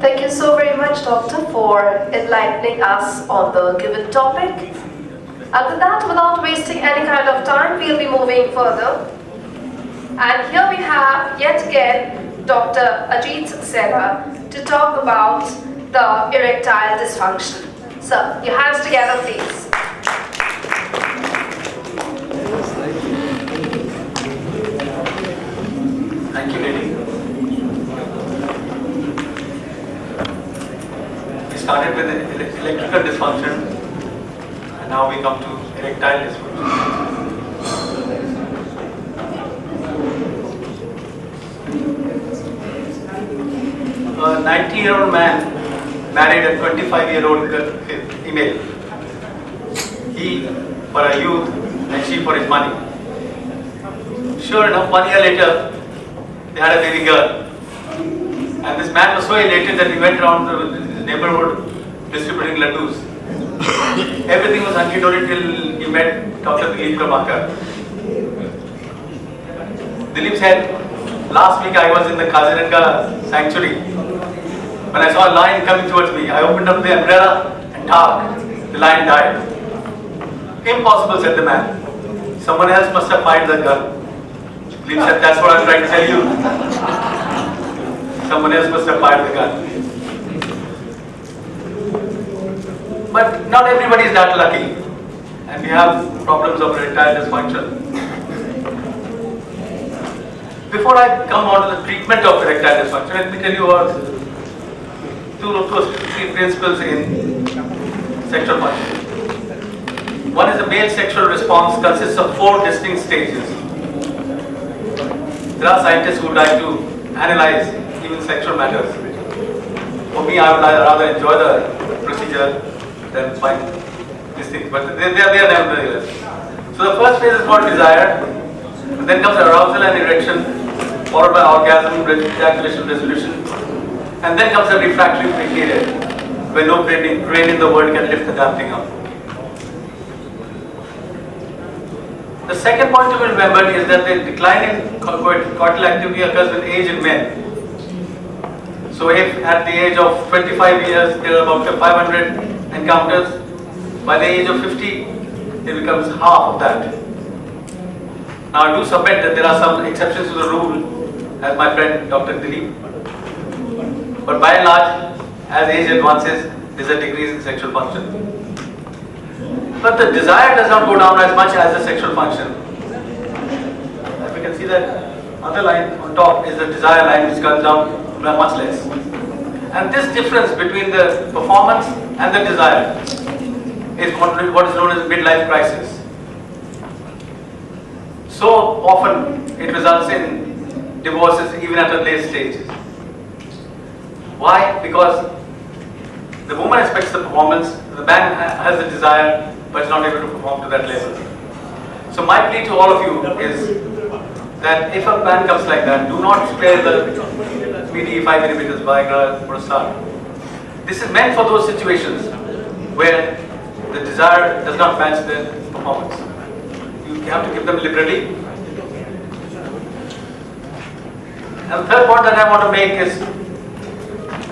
Thank you so very much, Doctor, for enlightening us on the given topic. And with that, without wasting any kind of time, we'll be moving further. And here we have, yet again, Dr. Ajit Saxena to talk about the erectile dysfunction. So, your hands together, please. Thank you, lady. We started with electrical dysfunction, and now we come to erectile dysfunction. 90-year-old man married a 25-year-old female. He for a youth and she for his money. Sure enough, 1 year later, they had a baby girl. And this man was so elated that he went around the neighborhood distributing laddus. Everything was hunky-dory till he met Dr. Dilip Prabhakar. Dilip said, last week I was in the Kaziranga sanctuary. When I saw a lion coming towards me, I opened up the umbrella and dark, the lion died. Impossible, said the man. Someone else must have fired the gun. Dilip said, that's what I'm trying to tell you. Someone else must have fired the gun. But not everybody is that lucky. And we have problems of erectile dysfunction. Before I come on to the treatment of erectile dysfunction, let me tell you about three principles in sexual function. One is the male sexual response consists of 4 distinct stages. There are scientists who would like to analyze even sexual matters. For me, I would rather enjoy the procedure than find these things, but they are there nevertheless. So the first phase is called desire, and then comes arousal and erection, followed by orgasm, ejaculation, resolution, and then comes a refractory period, where no brain in the world can lift the damn thing up. The second point to be remembered is that the decline in coital activity occurs with age in men. So if at the age of 25 years there are about 500 encounters, by the age of 50 it becomes half of that. Now I do submit that there are some exceptions to the rule, as my friend Dr. Dilip. But by and large, as age advances, there is a decrease in sexual function. But the desire does not go down as much as the sexual function. As we can see, that other line on top is the desire line, which comes down much less. And this difference between the performance and the desire is what is known as midlife crisis. So often it results in divorces even at a late stage. Why? Because the woman expects the performance, the man has the desire, but is not able to perform to that level. So my plea to all of you is that if a man comes like that, do not spare the PD 5mm Viagra for a start. This is meant for those situations where the desire does not match the performance. You have to give them liberty. And the third point that I want to make is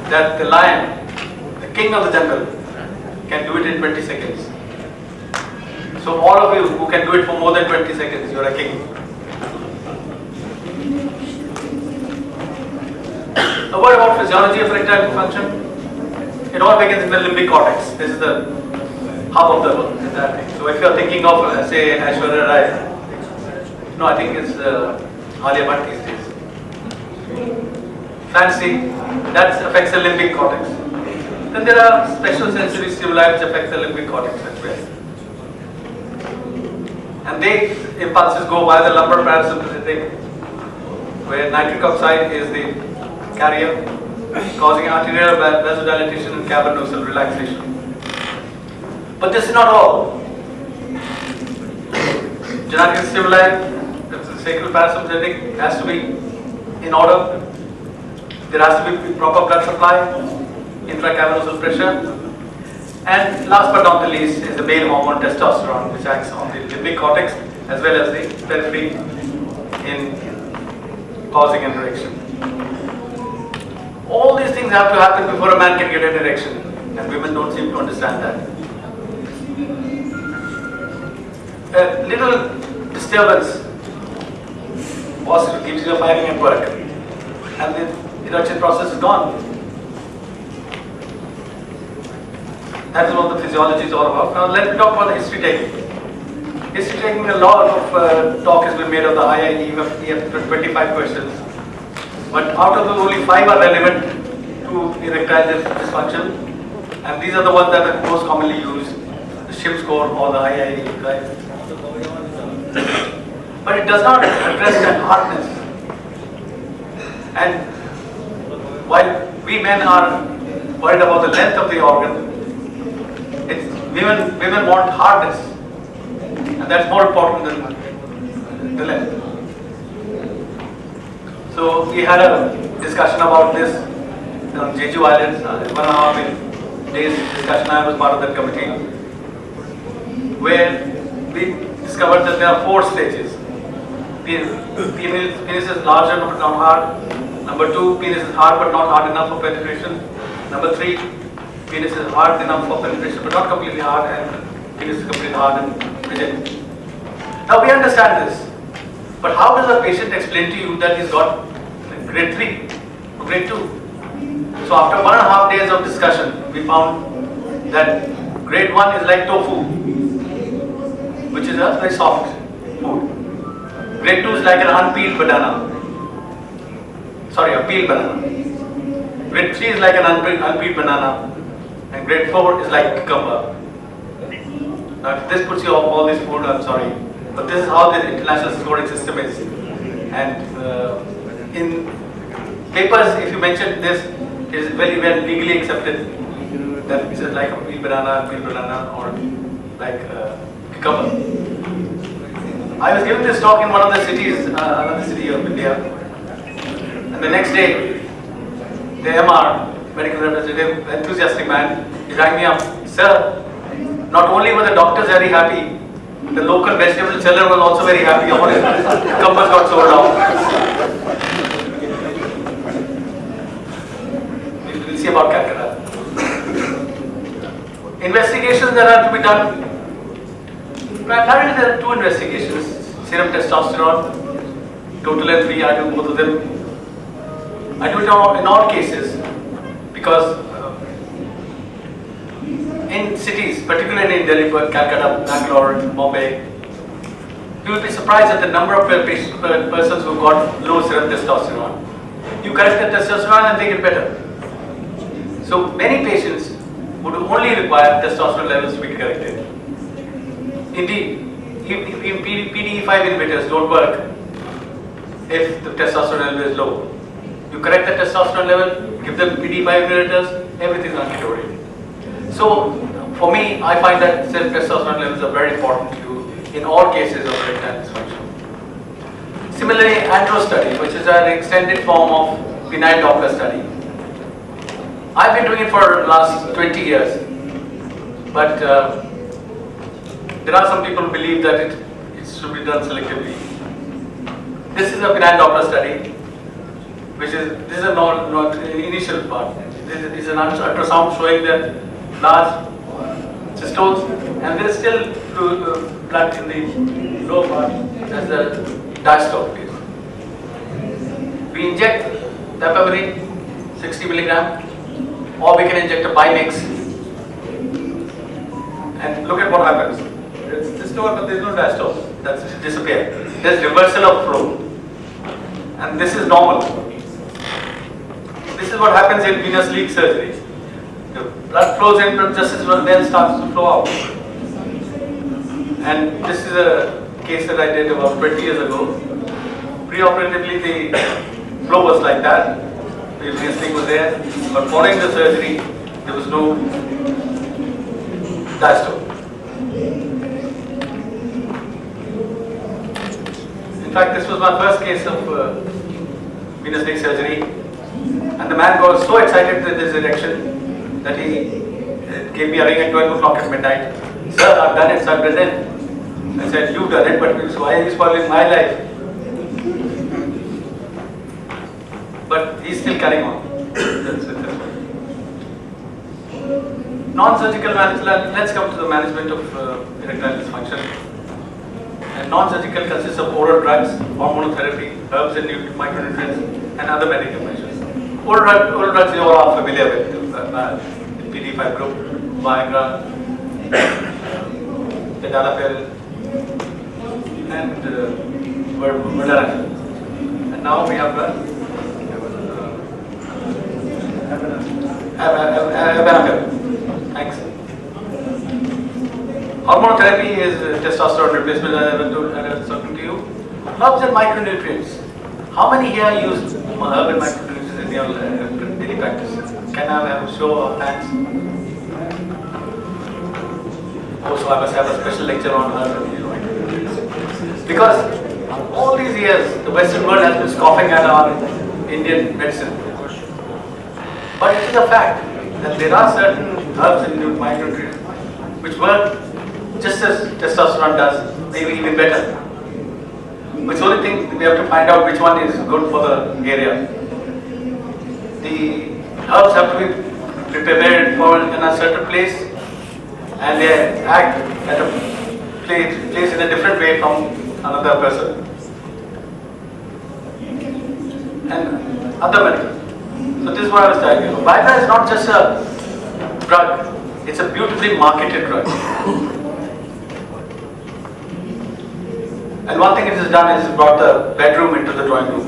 that the lion, the king of the jungle, can do it in 20 seconds. So all of you who can do it for more than 20 seconds, you are a king. A word about physiology of erectile dysfunction. It all begins in the limbic cortex. This is the hub of the entire thing. So if you are thinking of, say, Aishwarya Rai, no, I think it's Alia Bhatt these days. Fancy, that affects the limbic cortex. Then there are special sensory stimuli which affect the limbic cortex as well. And they impulses go via the lumbar parasympathetic, where nitric oxide is the carrier, causing arterial vasodilatation and cavernosal relaxation. But this is not all. Genetic stimuli, that's the sacral parasympathetic, has to be in order. There has to be proper blood supply, intracavernosal pressure, and last but not the least is the male hormone testosterone, which acts on the limbic cortex as well as the periphery in causing an erection. All these things things have to happen before a man can get an erection, and women don't seem to understand that. A little disturbance gives you a firing at work, and the erection process is gone. That is what the physiology is all about. Now let me talk about the history taking. History taking, a lot of talk has been made of the IIE. We have 25 questions, but out of those only 5 are relevant to erectile dysfunction, and these are the ones that are most commonly used, the SHIM score or the IIE. Right? But it does not address that hardness. And while we men are worried about the length of the organ, women want hardness, and that's more important than the length. So we had a discussion about this on Jeju Islands, 1.5 days discussion. I was part of that committee, where we discovered that there are 4 stages. Penis is larger but not hard. Number 2, penis is hard but not hard enough for penetration. Number 3, penis is hard enough for penetration but not completely hard, and penis is completely hard and rigid. Now we understand this, but how does a patient explain to you that he's got grade 3 or grade 2? So after 1.5 days of discussion, we found that grade 1 is like tofu, which is a very soft food. Grade 2 is like an unpeeled banana. Sorry, a peeled banana. Grade 3 is like an unpeeled banana. And grade 4 is like cucumber. Now if this puts you off all this food, I'm sorry. But this is how the international scoring system is. And in papers, if you mention this, it is very well legally accepted. That it is like a peeled banana, or like cucumber. I was given this talk in one of the cities, another city of India, and the next day, the MR, medical representative, enthusiastic man, he rang me up. Sir, not only were the doctors very happy, the local vegetable seller was also very happy. All his cucumbers got sold out. We'll see about Calcutta. Investigations that are to be done. Primarily there are 2 investigations, serum testosterone, total and free. I do both of them. I do it in all cases because in cities, particularly in Delhi, Calcutta, Bangalore, Mumbai, you will be surprised at the number of persons who got low serum testosterone. You correct the testosterone and they get better. So many patients would only require testosterone levels to be corrected. Indeed, PDE5 inhibitors don't work if the testosterone level is low. You correct the testosterone level, give them PDE5 inhibitors, everything is hunky-dory. So, for me, I find that testosterone levels are very important to do in all cases of erectile dysfunction. Similarly, andro study, which is an extended form of penile Doppler study. I've been doing it for the last 20 years, but there are some people who believe that it should be done selectively. This is a penile Doppler study, this is a not initial part. This is an ultrasound showing the large cystoles, and there is still blood in the lower part as the diastole. We inject the epivarin 60 milligram, or we can inject a bimix, and look at what happens. It's cystole, but there is no diastole. That's disappeared. There's reversal of flow, and this is normal. This is what happens in venous leak surgery. The blood flows in, but just as well then starts to flow out. And this is a case that I did about 20 years ago. Preoperatively, the flow was like that. The venous leak was there, but following the surgery, there was no diastole. In fact, this was my first case of venous leak surgery, and the man was so excited with his erection that he gave me a ring at 12 o'clock at midnight. Sir, I've done it, so I'm present. I said, you've done it, but why are you spoiling my life? But he's still carrying on. The results successful. Non-surgical management, let's come to the management of erectile dysfunction. And non-surgical consists of oral drugs, hormonal therapy, herbs and micronutrients, and other medical measures. Oral drugs you all are familiar with, PD5 group, Viagra, Tadalafil, and Verdanafil. And now we have Avanafil. Thanks. Hormonal therapy is testosterone replacement, as I was talking to you. Herbs and micronutrients. How many here use herb and micronutrients in your daily practice? Can I have a show of hands? Also, I must have a special lecture on herbs and micronutrients. Because all these years, the Western world has been scoffing at our Indian medicine. But it is a fact that there are certain herbs and micronutrients which work just as testosterone does, maybe even better. It's the only thing we have to find out which one is good for the area. The herbs have to be prepared for in a certain place, and they act at a place in a different way from another person. And other medical. So this is what I was telling you. Viagra is not just a drug, it's a beautifully marketed drug. And one thing it has done is brought the bedroom into the drawing room.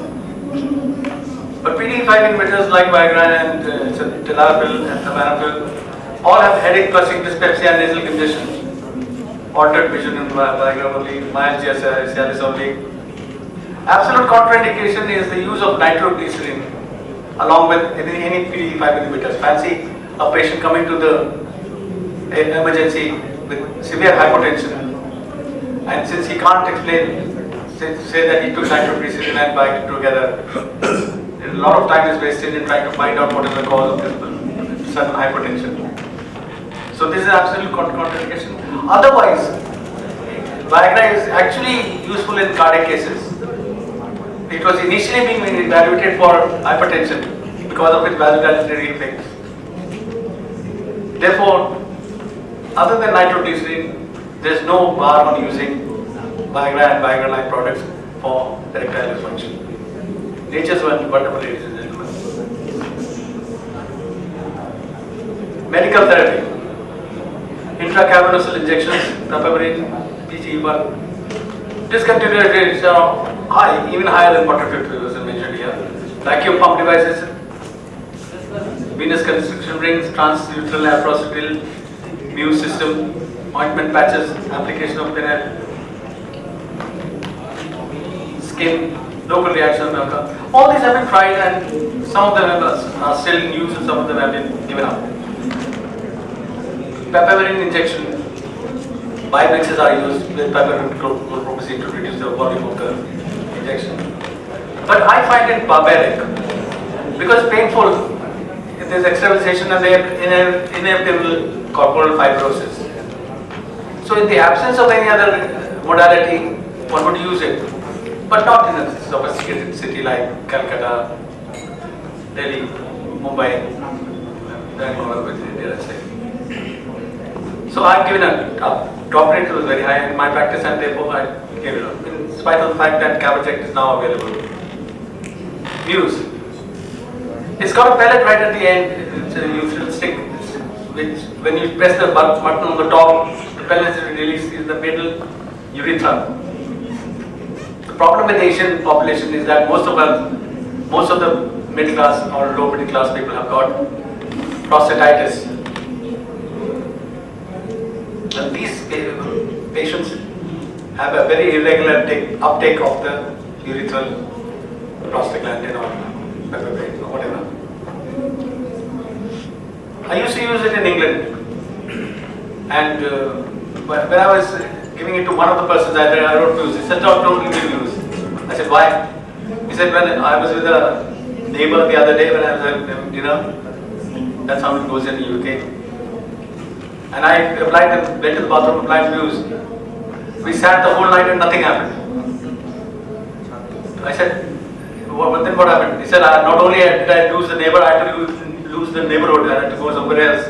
But PD5 inhibitors like Viagra and Tadalafil and Avanafil all have headache, flushing, dyspepsia and nasal congestion. Altered vision in Viagra only, myalgia, Cialis only. Absolute contraindication is the use of nitroglycerin along with any PD5 inhibitors. Fancy a patient coming to the emergency with severe hypotension, and since he can't explain, say that he took nitroglycerin and Viagra together, a lot of time is wasted in trying to find out what is the cause of this sudden hypertension. So this is absolute contraindication. Otherwise, Viagra is actually useful in cardiac cases. It was initially being evaluated for hypertension because of its vasodilatory effects. Therefore, other than nitroglycerin, there is no bar on using Viagra and Viagra-like products for erectile dysfunction. Nature's wonderful, ladies and gentlemen. Medical therapy. Intracavernosal injections, Papaverine, PGE1. Discontinuous rates are high, even higher than 40-50% mentioned here. Vacuum pump devices, venous constriction rings, transurethral aprocitol, Muse system, ointment patches, application of penile, skin, local reaction of milk. All these have been tried, and some of them are still in use and some of them have been given up. Papaverine injection, bimixes are used with papaverine chlorpromazine to reduce the volume of the injection. But I find it barbaric because painful. There is extravasation and inevitable corporal fibrosis. So in the absence of any other modality, one would use it, but not in a sophisticated city like Calcutta, Delhi, Mumbai, Bangalore, dare I say. So I've given a drop rate was very high in my practice, and therefore I gave it up, in spite of the fact that Caberject is now available. Muse. It's got a pellet right at the end. It's a urethral stick, which when you press the button on the top, the pellet is released in the middle urethra. The problem with the Asian population is that most of the middle class or low middle class people have got prostatitis. And these patients have a very irregular uptake of the urethral prostaglandin or pepperberry or whatever. I used to use it in England, and when I was giving it to one of the persons, I wrote news. He said, "Don't give news." I said, "Why?" He said, "When I was with a neighbor the other day when I was having dinner, that's how it goes in the UK. And I applied them, went to the bathroom, applied news. We sat the whole night and nothing happened." I said, "Well, then what happened?" He said, "Not only did I lose the neighbor, I had to choose the neighborhood, I had to go somewhere else.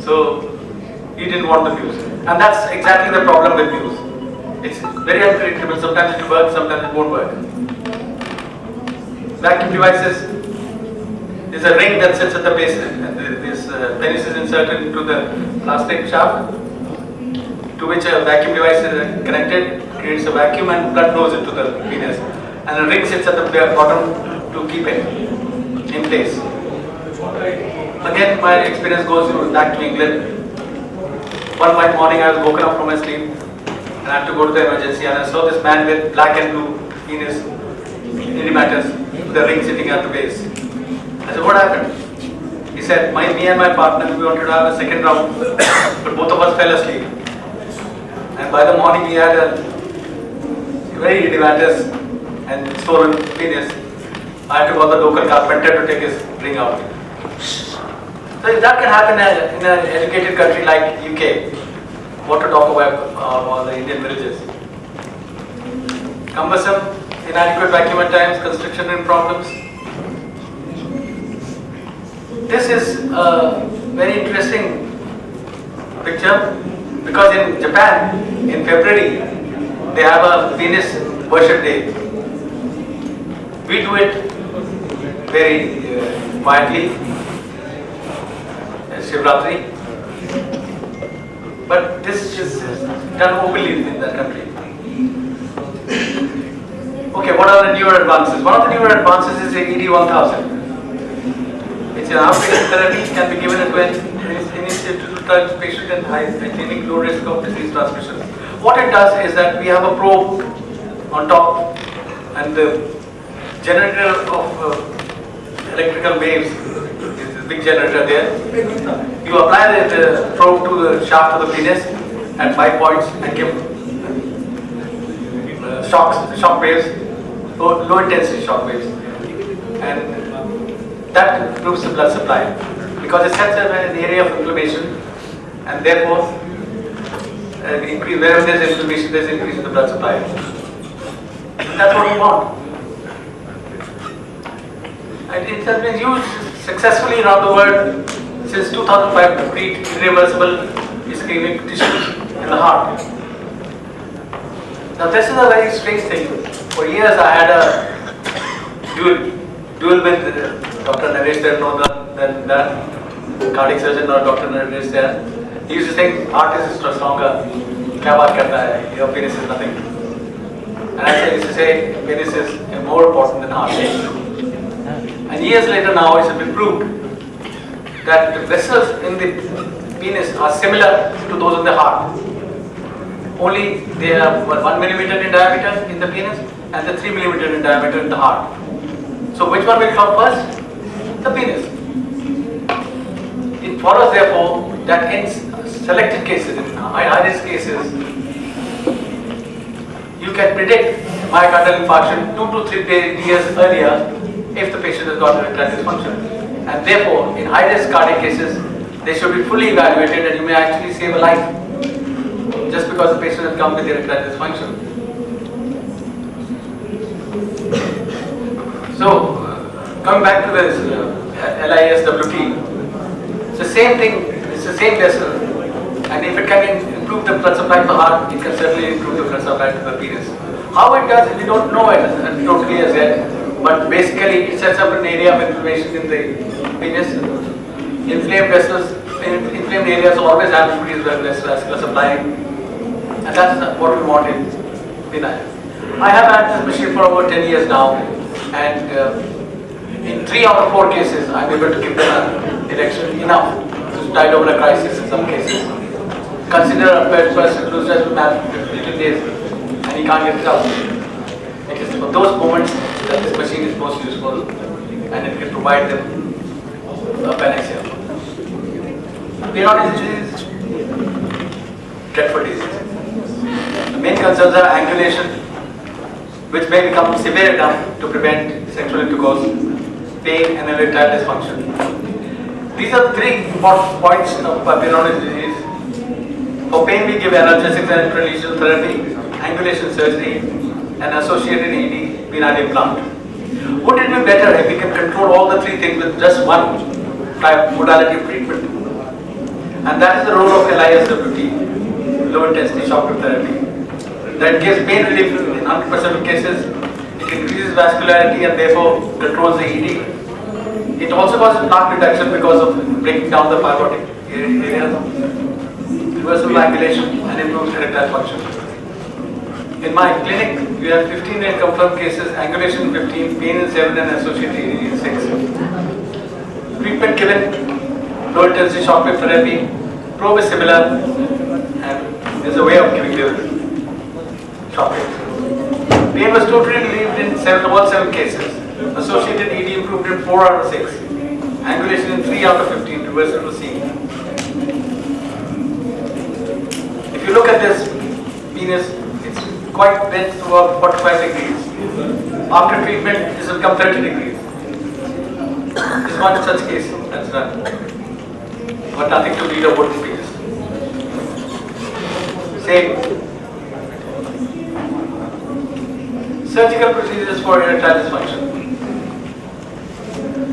So he didn't want the views. And that's exactly the problem with views. It's very unpredictable. Sometimes it will work, sometimes it won't work. Vacuum devices, there's a ring that sits at the base, and this penis is inserted into the plastic shaft, to which a vacuum device is connected, creates a vacuum and blood flows into the penis. And a ring sits at the bottom to keep it in place. Again, my experience goes back to England. One white morning I was woken up from my sleep and I had to go to the emergency, and I saw this man with black and blue penis matters, with the ring sitting at the base. I said, what happened? He said, me and my partner, we wanted to have a second round, but both of us fell asleep. And by the morning he had a very edematous and swollen penis. I had to call the local carpenter to take his ring out. So if that can happen in an educated country like UK, what to talk about the Indian villages? Cumbersome, inadequate vacuum at times, constriction and problems. This is a very interesting picture because in Japan, in February, they have a penis worship day. We do it very quietly, Shivratri, but this is done openly in that country. Okay, what are the newer advances? One of the newer advances is the ED1000. It's an outpatient therapy, can be given to an institutionalized patient and maintaining low risk of disease transmission. What it does is that we have a probe on top and the generator of electrical waves. Big generator there. You apply the probe to the shaft of the penis at 5 points and give shock waves, low intensity shock waves, and that improves the blood supply because it sets an area of inflammation, and therefore wherever there is inflammation, there is increase in the blood supply. And that's what we want. And it has been used successfully around the world since 2005 to treat irreversible ischemic tissues in the heart. Now this is a very strange thing. For years I had a dual with Dr. Naresh there, no than that cardiac surgeon or Dr. Naresh there. He used to think heart is stronger. Kya baat karta hai? Your penis is nothing. And I used to say penis is more important than heart. And years later now it has been proved that the vessels in the penis are similar to those in the heart. Only they are 1 millimeter in diameter in the penis and the 3 millimeter in diameter in the heart. So which one will come first? The penis. It follows therefore that in selected cases, in high risk cases, you can predict myocardial infarction 2 to 3 years earlier if the patient has got erectile dysfunction. And therefore, in high-risk cardiac cases, they should be fully evaluated and you may actually save a life just because the patient has come with erectile dysfunction. So, coming back to this LISWT, it's the same thing, it's the same vessel, and if it can improve the blood supply to the heart, it can certainly improve the blood supply to the penis. How it does, we don't know it totally as yet. But basically, it sets up an area of inflammation in the penis. Inflamed vessels, inflamed areas always have increased vascular supply, and that's what we want in penile. I have had this machine for over 10 years now, and in 3 out of 4 cases, I'm able to give them an erection enough to tide over a crisis in some cases. Consider a person who's just been married for 15 days and he can't get it out. It is for those moments that this machine is most useful and it can provide them a panacea. Periodic disease, dreadful disease. The main concerns are angulation, which may become severe enough to prevent sexual intercourse, pain and erectile dysfunction. These are 3 important points of periodic disease. For pain we give analgesics and intralesional therapy, angulation surgery and associated ED penile implant. Would it be better if we can control all the three things with just one type modality of treatment? And that is the role of LISWT, low intensity shock wave therapy. That gives pain relief in 100% of cases. It increases vascularity and therefore controls the ED. It also causes plaque reduction because of breaking down the fibrotic areas, reversal angulation, and improves erectile function. In my clinic, we have 15 confirmed cases, angulation 15, pain in 7, and associated ED in 6. Treatment given, low intensity shock wave therapy, probe is similar, and there's a way of giving the shock wave. Pain was totally relieved in all 7 cases. Associated ED improved in 4 out of 6. Angulation in 3 out of 15, reversal was seen. If you look at this penis, it's quite bent to about 45 degrees. After treatment, this will become 30 degrees. This is one such case that's done. Got nothing to read about the penis. Same. Surgical procedures for erectile dysfunction.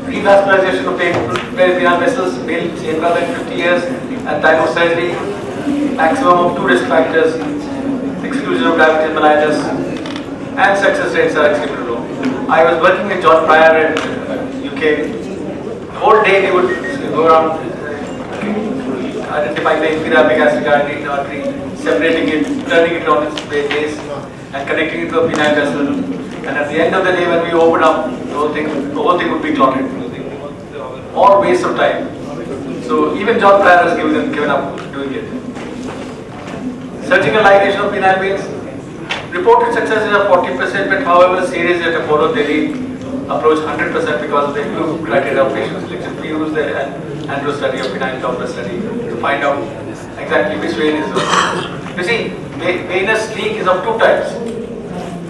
Revascularization of perineal vessels, male younger than 50 years at time of surgery. Maximum of 2 risk factors, exclusion of diabetes mellitus, and success rates are extremely low. I was working with John Pryor in UK. The whole day they would go around identifying the inferior gastric artery, separating it, turning it on its base, and connecting it to a penile vessel. And at the end of the day, when we open up, the whole thing would be clotted. All waste of time. So even John Pryor has given up doing it. Surgical ligation of penile veins. Reported successes are 40%, but however, series at Apollo Delhi approach 100% because of the improved criteria of patient selection. We use the Andrew study of penile Doppler study to find out exactly which vein is the. You see, venous leak is of 2 types.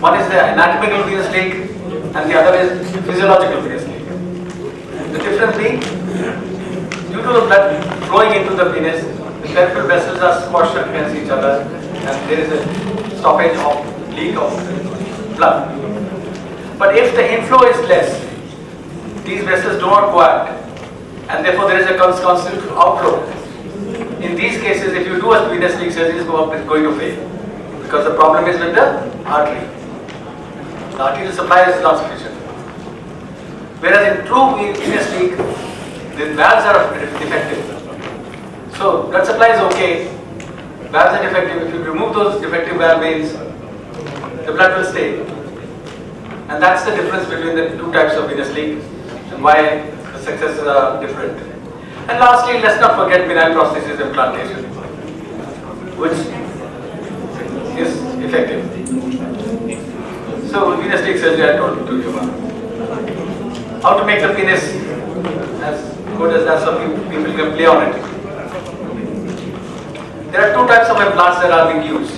One is the anatomical venous leak, and the other is physiological venous leak. The difference being, due to the blood flowing into the penis, the peripheral vessels are squashed against each other, and there is a stoppage of leak of blood. But if the inflow is less, these vessels do not coact, and therefore there is a constant outflow. In these cases, if you do a venous leak surgery, it's going to fail, because the problem is with the artery. The arterial supply is not sufficient. Whereas in true venous leak, the valves are defective. So blood supply is okay, valves are defective. If you remove those defective valve veins, the blood will stay. And that's the difference between the 2 types of venous leak and why the successes are different. And lastly, let's not forget penile prosthesis implantation, which is effective. So venous leak surgery I told you about. How to make the penis as good as that so people can play on it. There are 2 types of implants that are being used.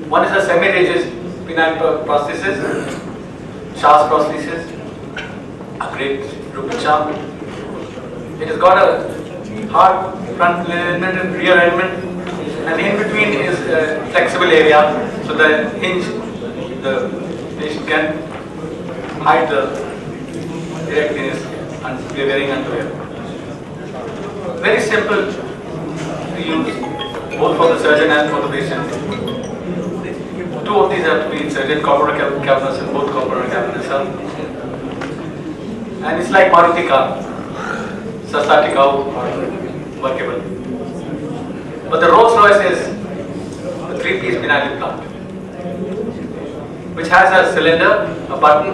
One is a semi-rigid penile prosthesis, Shah's prosthesis, a great Rupert Shah. It has got a hard front element and rear element, and in between is a flexible area, so the hinge, the patient can hide the erect penis and we are wearing underwear. Very simple to use, both for the surgeon and for the patient. 2 of these have to be inserted, corporal cavernous and both corporal cavernous. And it's like Maruti car, static out or workable. But the Rolls Royce is a 3-piece penile implant, which has a cylinder, a button,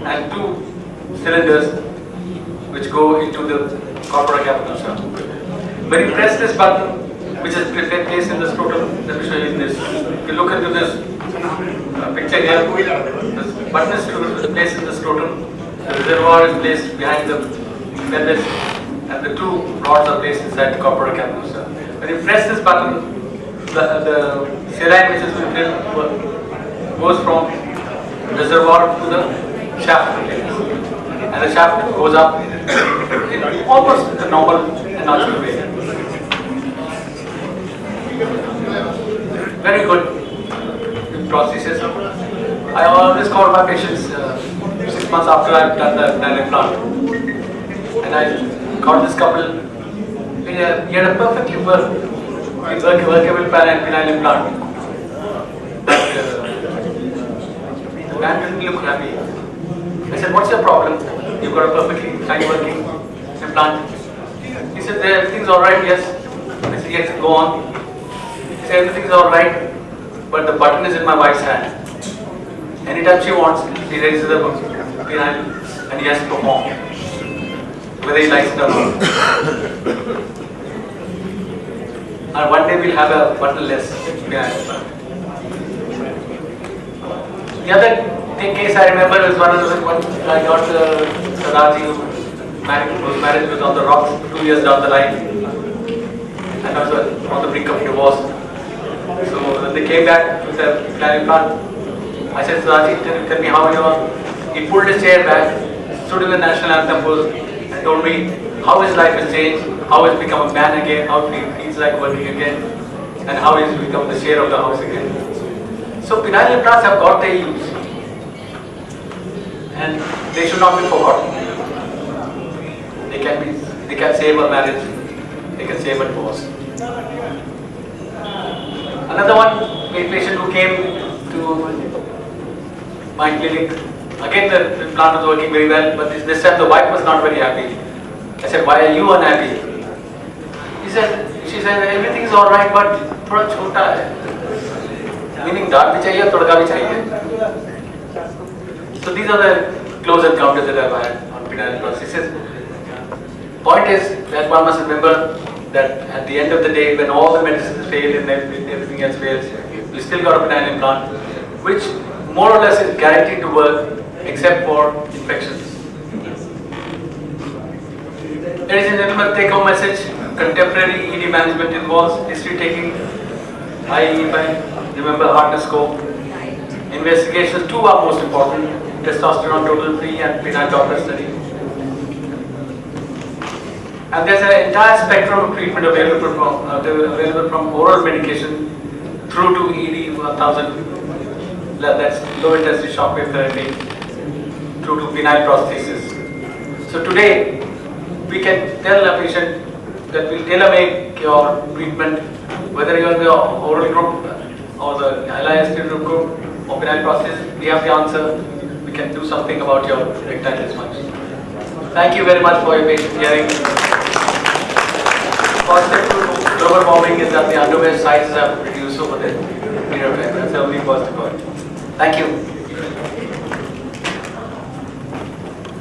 and 2 cylinders which go into the corpora cavernous. When you press this button, which is placed in the scrotum, let me show you this. If you look into this picture here, this button is placed in the scrotum, the reservoir is placed behind the pelvis, and the 2 rods are placed inside the corpora cavernous. When you press this button, the saline which is filled goes from the reservoir to the shaft, and the shaft goes up in almost a normal and natural way. Very good prosthesis. I always call my patients 6 months after I've done the penile implant. And I got this couple. He had a perfectly workable penile implant. But the man didn't look happy. I said, what's your problem? You've got a perfectly fine working implant. He said, everything's alright, yes. I said, yes, go on. He said, everything's alright, but the button is in my wife's hand. Anytime she wants, she raises the penile and he has to perform, whether he likes it or not. And one day we'll have a buttonless penile implant. The other case I remember is one I got Raji whose marriage was on the rocks 2 years down the line, and I was on the brink of divorce. So when they came back with a penile implant, I said, Raji, tell me how you are. He pulled his chair back, stood in the national anthem pose, and told me how his life has changed, how he's become a man again, how he feels like working again, and how he's become the chair of the house again. So penile implants have got their use, and they should not be forgotten. They can save a marriage, they can save a divorce. Another one, a patient who came to my clinic, again the implant was working very well, but this time the wife was not very happy. I said, why are you unhappy? She said, everything is alright, but थोड़ा छोटा है. Meaning दांत भी चाहिए, तड़का भी चाहिए. So these are the close encounters that I've had on penile prosthesis. Point is that one must remember that at the end of the day, when all the medicines fail and everything else fails, we still got a penile implant, which more or less is guaranteed to work except for infections. Ladies and gentlemen, take home message. Contemporary ED management involves history taking, i.e. if I remember hardness scope. Investigations, two are most important: testosterone total free and penile Doppler study. And there's an entire spectrum of treatment available from oral medication through to ED 1000, that's low intensity shockwave therapy, through to penile prosthesis. So today we can tell a patient that we'll tailor-make your treatment, whether you're in the oral group or the LIS group or penile prosthesis. We have the answer. We can do something about your erectile dysfunction. Thank you very much for your patient hearing. Positive to global warming is that the underwear sizes have reduced over the period of time. That's the only positive point. Thank you.